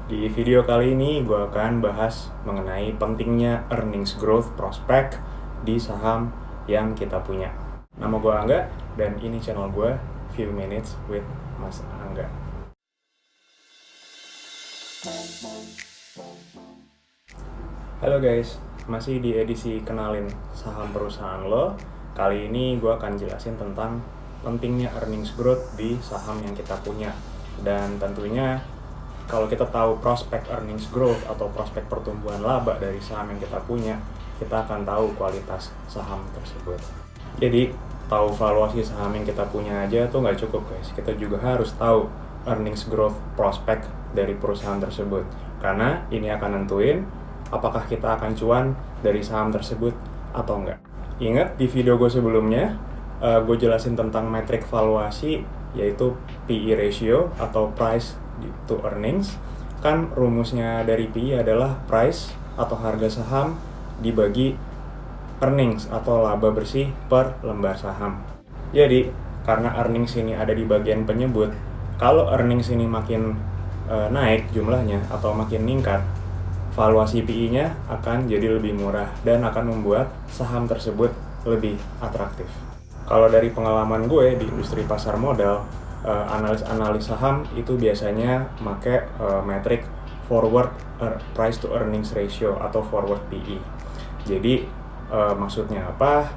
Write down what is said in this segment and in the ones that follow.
Di video kali ini gue akan bahas mengenai pentingnya earnings growth prospect di saham yang kita punya. Nama gue Angga dan ini channel gue Few Minutes with Mas Angga. Halo guys, masih di edisi kenalin saham perusahaan lo. Kali ini gue akan jelasin tentang pentingnya earnings growth di saham yang kita punya. Dan tentunya kalau kita tahu prospek earnings growth atau prospek pertumbuhan laba dari saham yang kita punya, kita akan tahu kualitas saham tersebut. Jadi, tahu valuasi saham yang kita punya aja tuh nggak cukup guys. Kita juga harus tahu earnings growth prospek dari perusahaan tersebut. Karena ini akan nentuin apakah kita akan cuan dari saham tersebut atau enggak. Ingat di video gue sebelumnya, gue jelasin tentang metrik valuasi, yaitu PE ratio atau price to earnings. Kan rumusnya dari PE adalah price atau harga saham dibagi earnings atau laba bersih per lembar saham. Jadi karena earnings ini ada di bagian penyebut, kalau earnings ini makin naik jumlahnya atau makin meningkat, valuasi PE-nya akan jadi lebih murah dan akan membuat saham tersebut lebih atraktif. Kalau dari pengalaman gue di industri pasar modal, analis saham itu biasanya pakai metrik forward price to earnings ratio atau forward PE. Jadi maksudnya apa?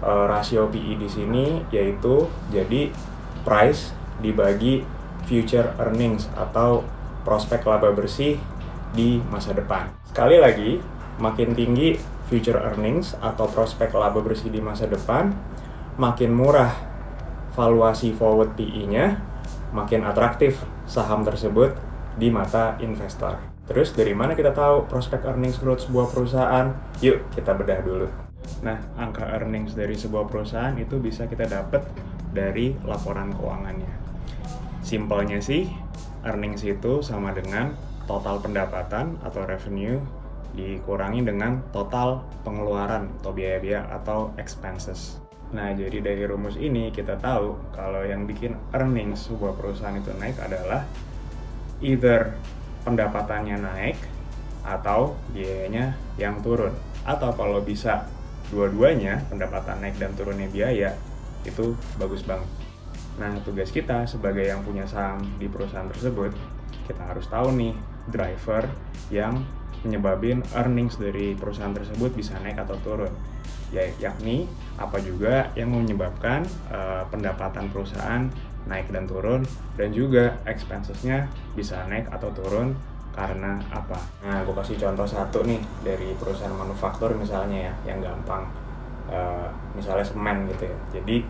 Rasio PE di sini yaitu jadi price dibagi future earnings atau prospek laba bersih di masa depan. Sekali lagi, makin tinggi future earnings atau prospek laba bersih di masa depan, makin murah valuasi forward PE-nya, makin atraktif saham tersebut di mata investor. Terus dari mana kita tahu prospek earnings growth sebuah perusahaan? Yuk kita bedah dulu. Nah, angka earnings dari sebuah perusahaan itu bisa kita dapat dari laporan keuangannya. Simpelnya sih, earnings itu sama dengan total pendapatan atau revenue dikurangi dengan total pengeluaran atau biaya-biaya atau expenses. Nah, jadi dari rumus ini kita tahu kalau yang bikin earnings sebuah perusahaan itu naik adalah either pendapatannya naik atau biayanya yang turun. Atau kalau bisa dua-duanya, pendapatan naik dan turunnya biaya, itu bagus banget. Nah, tugas kita sebagai yang punya saham di perusahaan tersebut, kita harus tahu nih driver yang menyebabin earnings dari perusahaan tersebut bisa naik atau turun. Yakni apa juga yang menyebabkan pendapatan perusahaan naik dan turun, dan juga expenses-nya bisa naik atau turun karena apa. Nah, gue kasih contoh satu nih dari perusahaan manufaktur misalnya ya, yang gampang. Misalnya semen gitu ya. Jadi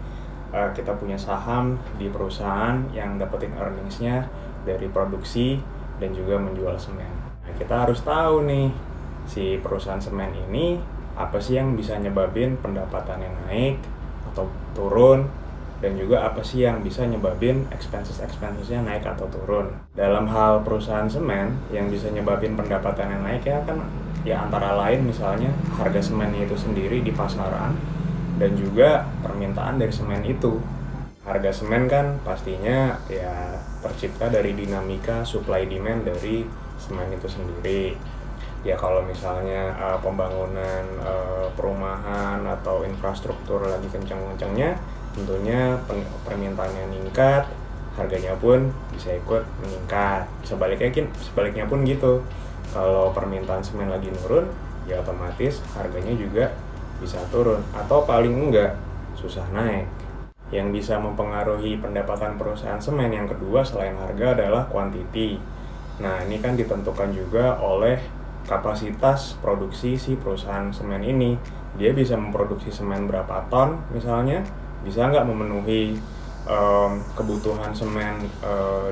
kita punya saham di perusahaan yang dapetin earnings-nya dari produksi dan juga menjual semen. Nah, kita harus tahu nih si perusahaan semen ini apa sih yang bisa nyebabin pendapatan yang naik atau turun, dan juga apa sih yang bisa nyebabin expenses-nya naik atau turun. Dalam hal perusahaan semen yang bisa nyebabin pendapatan yang naik ya kan ya antara lain misalnya harga semennya itu sendiri di pasaran dan juga permintaan dari semen itu. Harga semen kan pastinya ya tercipta dari dinamika supply demand dari semen itu sendiri. Ya kalau misalnya pembangunan perumahan atau infrastruktur lagi kencang-kencangnya, tentunya permintaannya meningkat, harganya pun bisa ikut meningkat. Sebaliknya pun gitu. Kalau permintaan semen lagi nurun, ya otomatis harganya juga bisa turun atau paling enggak susah naik. Yang bisa mempengaruhi pendapatan perusahaan semen yang kedua selain harga adalah quantity. Nah, ini kan ditentukan juga oleh kapasitas produksi si perusahaan semen ini. Dia bisa memproduksi semen berapa ton misalnya, bisa nggak memenuhi kebutuhan semen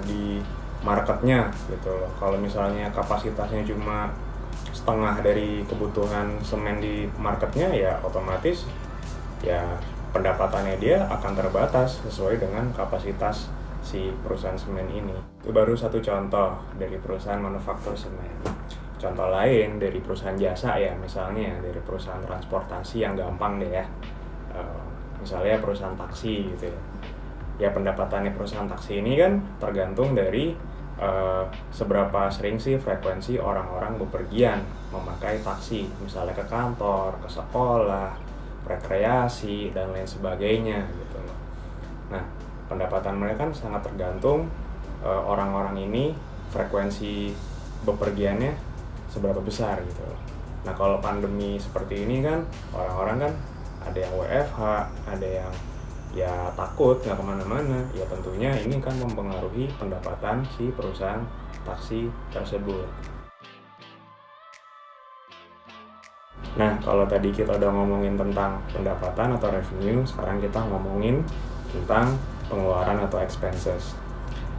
di marketnya gitu loh. Kalau misalnya kapasitasnya cuma setengah dari kebutuhan semen di marketnya, ya otomatis ya pendapatannya dia akan terbatas sesuai dengan kapasitas si perusahaan semen ini. Itu baru satu contoh dari perusahaan manufaktur semen. Contoh lain dari perusahaan jasa ya, misalnya dari perusahaan transportasi yang gampang deh ya, misalnya perusahaan taksi gitu ya. Ya pendapatannya perusahaan taksi ini kan tergantung dari seberapa sering sih frekuensi orang-orang bepergian memakai taksi, misalnya ke kantor, ke sekolah, rekreasi, dan lain sebagainya gitu loh. Nah, pendapatan mereka kan sangat tergantung orang-orang ini frekuensi bepergiannya seberapa besar gitu loh. Nah, kalau pandemi seperti ini kan orang-orang kan ada yang WFH, ada yang ya takut nggak kemana-mana, ya tentunya ini kan mempengaruhi pendapatan si perusahaan taksi tersebut. Nah, kalau tadi kita udah ngomongin tentang pendapatan atau revenue, sekarang kita ngomongin tentang pengeluaran atau expenses.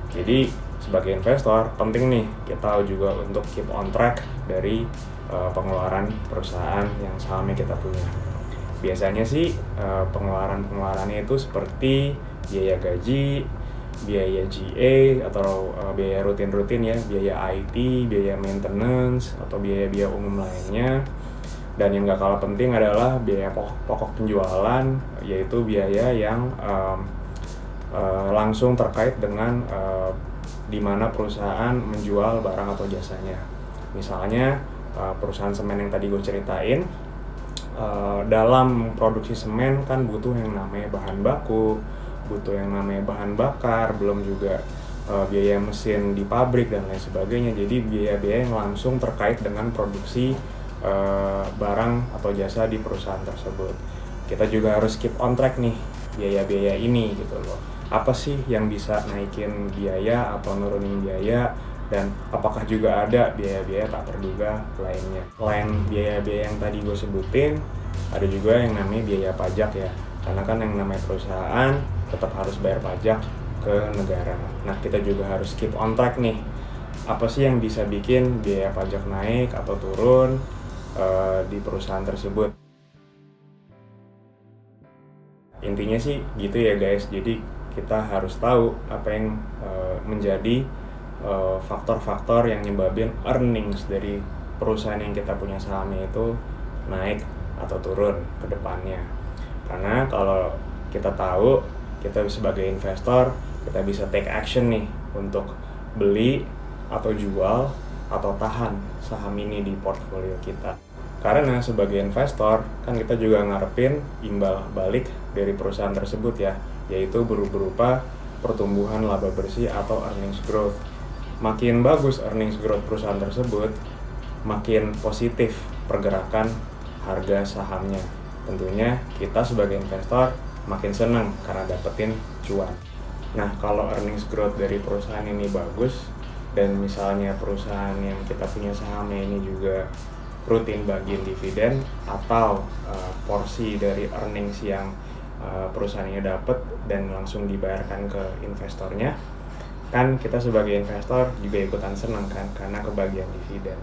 Jadi sebagai investor penting nih kita juga untuk keep on track dari pengeluaran perusahaan yang sahamnya kita punya. Biasanya sih pengeluarannya itu seperti biaya gaji, biaya GA atau biaya rutin-rutin ya, biaya IT, biaya maintenance, atau biaya-biaya umum lainnya. Dan yang gak kalah penting adalah biaya pokok penjualan, yaitu biaya yang langsung terkait dengan di mana perusahaan menjual barang atau jasanya. Misalnya perusahaan semen yang tadi gue ceritain, dalam produksi semen kan butuh yang namanya bahan baku, butuh yang namanya bahan bakar, belum juga biaya mesin di pabrik dan lain sebagainya. Jadi biaya-biaya yang langsung terkait dengan produksi barang atau jasa di perusahaan tersebut. Kita juga harus keep on track nih biaya-biaya ini gitu loh. Apa sih yang bisa naikin biaya atau nurunin biaya, dan apakah juga ada biaya-biaya tak terduga lainnya. Selain biaya-biaya yang tadi gue sebutin, ada juga yang namanya biaya pajak ya. Karena kan yang namanya perusahaan tetap harus bayar pajak ke negara. Nah, kita juga harus keep on track nih. Apa sih yang bisa bikin biaya pajak naik atau turun di perusahaan tersebut. Intinya sih gitu ya guys. Jadi kita harus tahu apa yang menjadi faktor-faktor yang nyebabin earnings dari perusahaan yang kita punya sahamnya itu naik atau turun ke depannya. Karena kalau kita tahu, kita sebagai investor, kita bisa take action nih untuk beli atau jual atau tahan saham ini di portfolio kita. Karena sebagai investor, kan kita juga ngarepin imbal balik dari perusahaan tersebut ya, yaitu berupa pertumbuhan laba bersih atau earnings growth. Makin bagus earnings growth perusahaan tersebut, makin positif pergerakan harga sahamnya. Tentunya kita sebagai investor makin senang karena dapetin cuan. Nah, kalau earnings growth dari perusahaan ini bagus, dan misalnya perusahaan yang kita punya sahamnya ini juga rutin bagiin dividen atau porsi dari earnings yang perusahaannya dapat dan langsung dibayarkan ke investornya, kan kita sebagai investor juga ikutan senang kan karena kebagian dividen.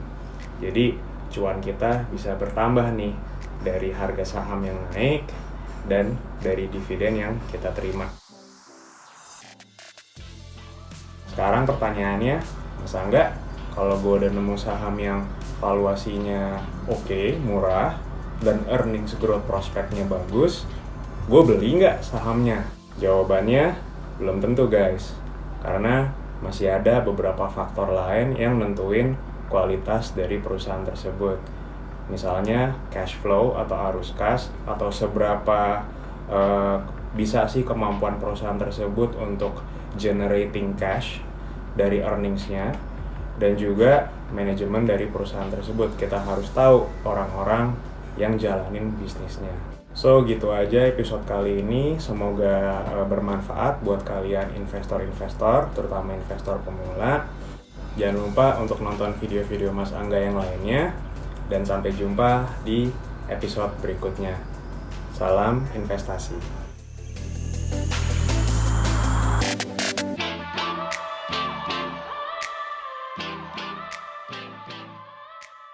Jadi cuan kita bisa bertambah nih dari harga saham yang naik dan dari dividen yang kita terima. Sekarang pertanyaannya, masa enggak kalau gue udah nemu saham yang valuasinya oke, murah, dan earnings growth prospeknya bagus, gue beli nggak sahamnya? Jawabannya belum tentu guys, karena masih ada beberapa faktor lain yang nentuin kualitas dari perusahaan tersebut. Misalnya cash flow atau arus kas, atau seberapa bisa sih kemampuan perusahaan tersebut untuk generating cash dari earningsnya, dan juga manajemen dari perusahaan tersebut. Kita harus tahu orang-orang yang jalanin bisnisnya. So gitu aja episode kali ini, semoga bermanfaat buat kalian investor-investor, terutama investor pemula. Jangan lupa untuk nonton video-video Mas Angga yang lainnya, dan sampai jumpa di episode berikutnya. Salam investasi.